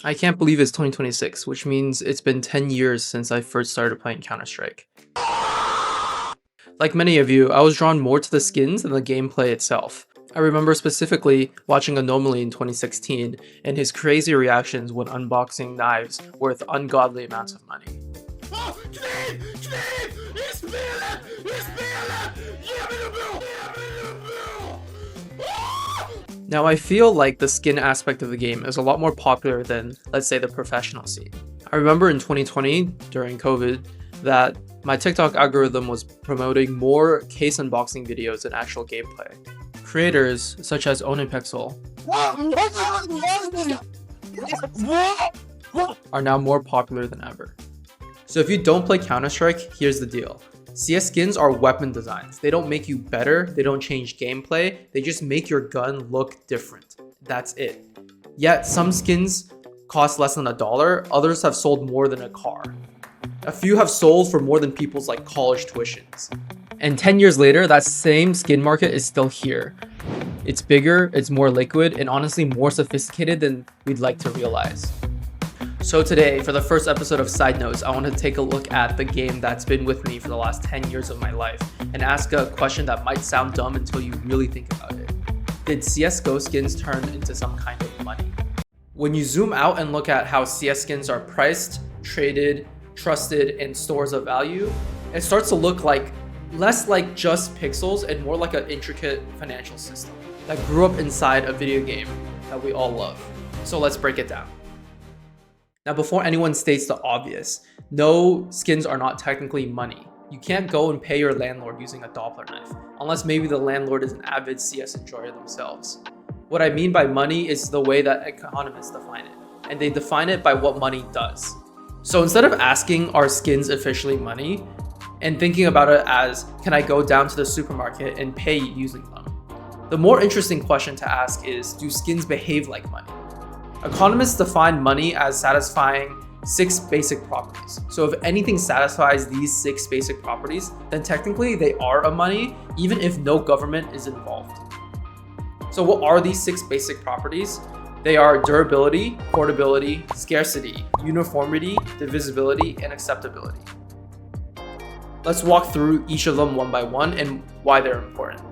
I can't believe it's 2026, which means it's been 10 years since I first started playing Counter-Strike. Like many of you, I was drawn more to the skins than the gameplay itself. I remember specifically watching Anomaly in 2016 and his crazy reactions when unboxing knives worth ungodly amounts of money. Now I feel like the skin aspect of the game is a lot more popular than, let's say, the professional scene. I remember in 2020, during COVID, that my TikTok algorithm was promoting more case unboxing videos than actual gameplay. Creators such as Onipixel are now more popular than ever. So if you don't play Counter-Strike, here's the deal. CS skins are weapon designs. They don't make you better, they don't change gameplay, they just make your gun look different. That's it. Yet some skins cost less than $1, others have sold more than a car. A few have sold for more than people's college tuitions. And 10 years later, that same skin market is still here. It's bigger, it's more liquid, and honestly more sophisticated than we'd like to realize. So today, for the first episode of Side Notes, I want to take a look at the game that's been with me for the last 10 years of my life and ask a question that might sound dumb until you really think about it. Did CSGO skins turn into some kind of money? When you zoom out and look at how CS skins are priced, traded, trusted, and stores of value, it starts to look less like just pixels and more like an intricate financial system that grew up inside a video game that we all love. So let's break it down. Now, before anyone states the obvious, no, skins are not technically money. You can't go and pay your landlord using a Doppler knife, unless maybe the landlord is an avid CS enjoyer themselves. What I mean by money is the way that economists define it, and they define it by what money does. So instead of asking, are skins officially money, and thinking about it as, can I go down to the supermarket and pay using them? The more interesting question to ask is, do skins behave like money? Economists define money as satisfying 6 basic properties. So if anything satisfies these 6 basic properties, then technically they are a money, even if no government is involved. So what are these 6 basic properties? They are durability, portability, scarcity, uniformity, divisibility, and acceptability. Let's walk through each of them one by one and why they're important.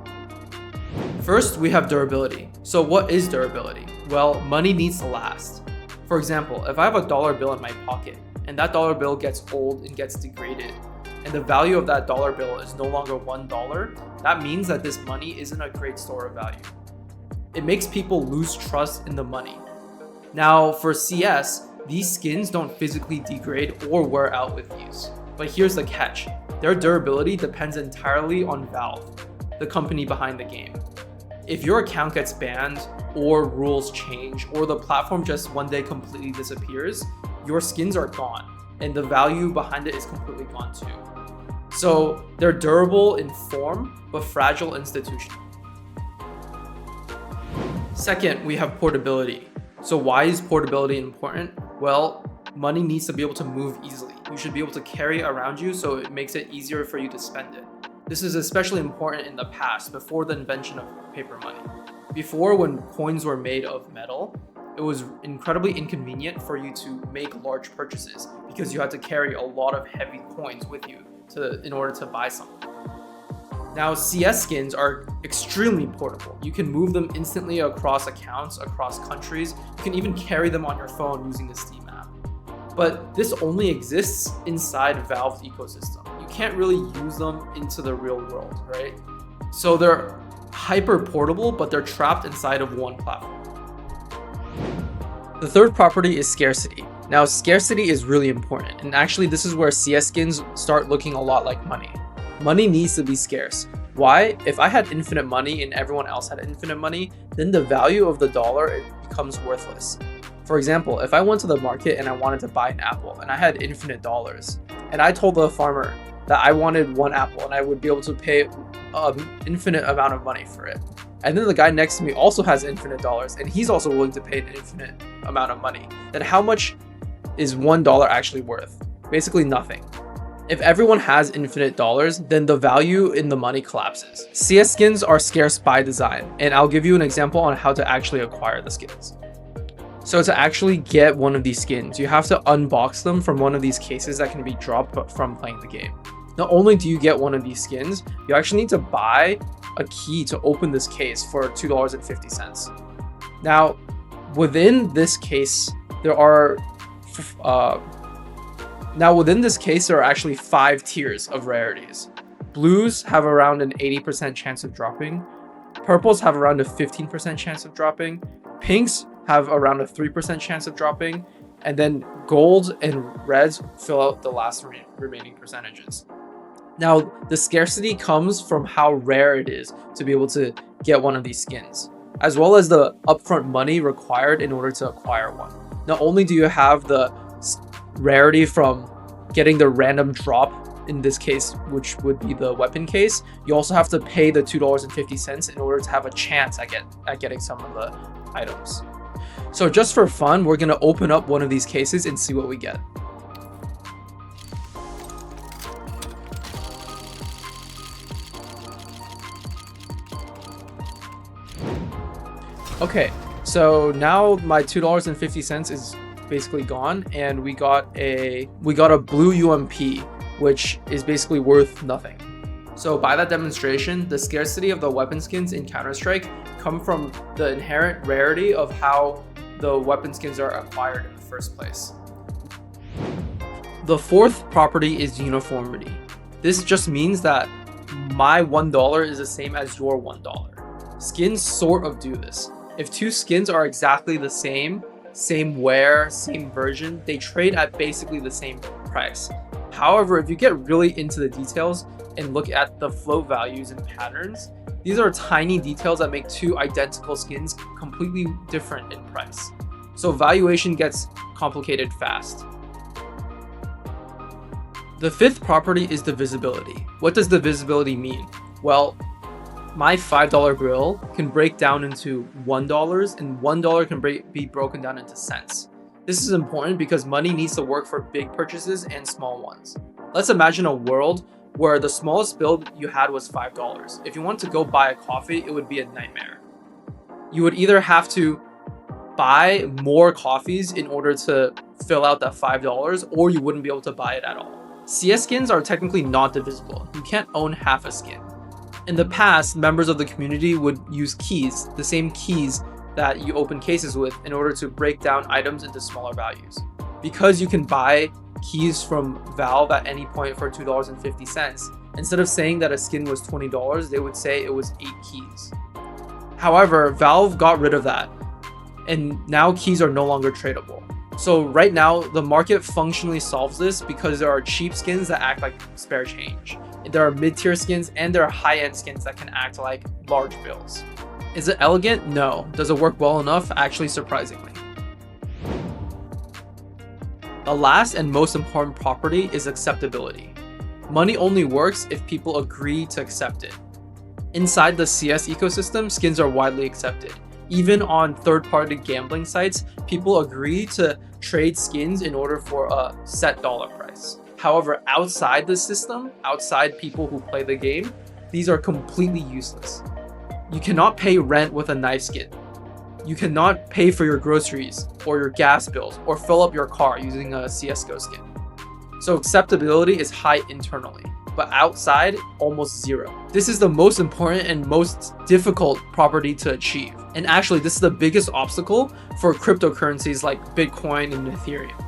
First, we have durability. So what is durability? Well, money needs to last. For example, if I have a dollar bill in my pocket and that dollar bill gets old and gets degraded, and the value of that dollar bill is no longer $1, that means that this money isn't a great store of value. It makes people lose trust in the money. Now, for CS, these skins don't physically degrade or wear out with use. But here's the catch. Their durability depends entirely on Valve, the company behind the game. If your account gets banned, or rules change, or the platform just one day completely disappears, your skins are gone, and the value behind it is completely gone too. So they're durable in form, but fragile institutionally. Second, we have portability. So why is portability important? Well, money needs to be able to move easily. You should be able to carry it around you so it makes it easier for you to spend it. This is especially important in the past, before the invention of paper money. Before, when coins were made of metal, it was incredibly inconvenient for you to make large purchases because you had to carry a lot of heavy coins with you in order to buy something. Now, CS skins are extremely portable. You can move them instantly across accounts, across countries. You can even carry them on your phone using the Steam app. But this only exists inside Valve's ecosystem. You can't really use them into the real world, right? So they're hyper portable, but they're trapped inside of one platform. The third property is scarcity. Now, scarcity is really important, and actually this is where CS skins start looking a lot like money. Money needs to be scarce. Why? If I had infinite money and everyone else had infinite money, then the value of the dollar becomes worthless. For example, if I went to the market and I wanted to buy an apple and I had infinite dollars, and I told the farmer that I wanted 1 apple and I would be able to pay an infinite amount of money for it, and then the guy next to me also has infinite dollars and he's also willing to pay an infinite amount of money, then how much is $1 actually worth? Basically nothing. If everyone has infinite dollars, then the value in the money collapses. CS skins are scarce by design, and I'll give you an example on how to actually acquire the skins. So to actually get one of these skins, you have to unbox them from one of these cases that can be dropped from playing the game. Not only do you get one of these skins, you actually need to buy a key to open this case for $2.50. Now, within this case, there are actually 5 tiers of rarities. Blues have around an 80% chance of dropping. Purples have around a 15% chance of dropping. Pinks have around a 3% chance of dropping. And then golds and reds fill out the last remaining percentages. Now, the scarcity comes from how rare it is to be able to get one of these skins, as well as the upfront money required in order to acquire one. Not only do you have the rarity from getting the random drop, in this case, which would be the weapon case, you also have to pay the $2.50 in order to have a chance at getting some of the items. So just for fun, we're gonna open up one of these cases and see what we get. Okay, so now my $2.50 is basically gone, and we got a blue UMP, which is basically worth nothing. So by that demonstration, the scarcity of the weapon skins in Counter-Strike come from the inherent rarity of how the weapon skins are acquired in the first place. The fourth property is uniformity. This just means that my $1 is the same as your $1. Skins sort of do this. If 2 skins are exactly the same wear, same version, they trade at basically the same price. However, if you get really into the details and look at the float values and patterns, these are tiny details that make 2 identical skins completely different in price. So valuation gets complicated fast. The fifth property is divisibility. What does divisibility mean? Well, my $5 grill can break down into $1, and $1 can be broken down into cents. This is important because money needs to work for big purchases and small ones. Let's imagine a world where the smallest bill you had was $5. If you want to go buy a coffee, it would be a nightmare. You would either have to buy more coffees in order to fill out that $5, or you wouldn't be able to buy it at all. CS skins are technically not divisible. You can't own half a skin. In the past, members of the community would use keys, the same keys that you open cases with, in order to break down items into smaller values. Because you can buy keys from Valve at any point for $2.50, instead of saying that a skin was $20, they would say it was 8 keys. However, Valve got rid of that, and now keys are no longer tradable. So right now, the market functionally solves this because there are cheap skins that act like spare change. There are mid-tier skins, and there are high-end skins that can act like large bills. Is it elegant? No. Does it work well enough? Actually, surprisingly. The last and most important property is acceptability. Money only works if people agree to accept it. Inside the CS ecosystem, skins are widely accepted. Even on third-party gambling sites, people agree to trade skins in order for a set dollar price. However, outside the system, outside people who play the game, these are completely useless. You cannot pay rent with a knife skin. You cannot pay for your groceries or your gas bills or fill up your car using a CSGO skin. So acceptability is high internally, but outside, almost zero. This is the most important and most difficult property to achieve. And actually, this is the biggest obstacle for cryptocurrencies like Bitcoin and Ethereum.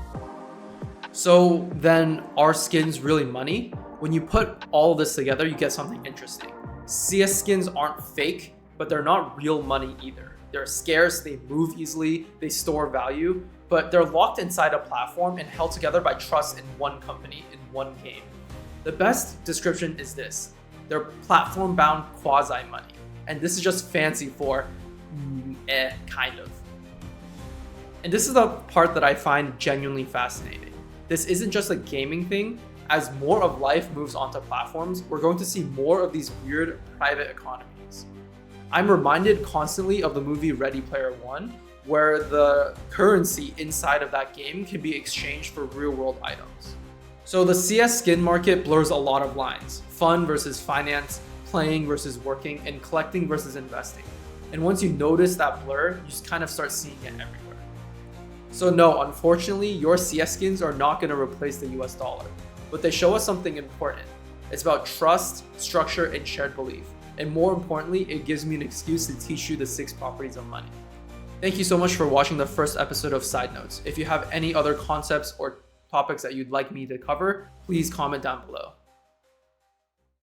So then, are skins really money? When you put all of this together, you get something interesting. CS skins aren't fake, but they're not real money either. They're scarce, they move easily, they store value, but they're locked inside a platform and held together by trust in one company, in one game. The best description is this: they're platform-bound quasi-money. And this is just fancy for kind of. And this is the part that I find genuinely fascinating. This isn't just a gaming thing. As more of life moves onto platforms, we're going to see more of these weird private economies. I'm reminded constantly of the movie Ready Player One, where the currency inside of that game can be exchanged for real-world items. So the CS skin market blurs a lot of lines: fun versus finance, playing versus working, and collecting versus investing. And once you notice that blur, you just kind of start seeing it everywhere. So no, unfortunately, your CS skins are not going to replace the US dollar, but they show us something important. It's about trust, structure, and shared belief. And more importantly, it gives me an excuse to teach you the 6 properties of money. Thank you so much for watching the first episode of Side Notes. If you have any other concepts or topics that you'd like me to cover, please comment down below.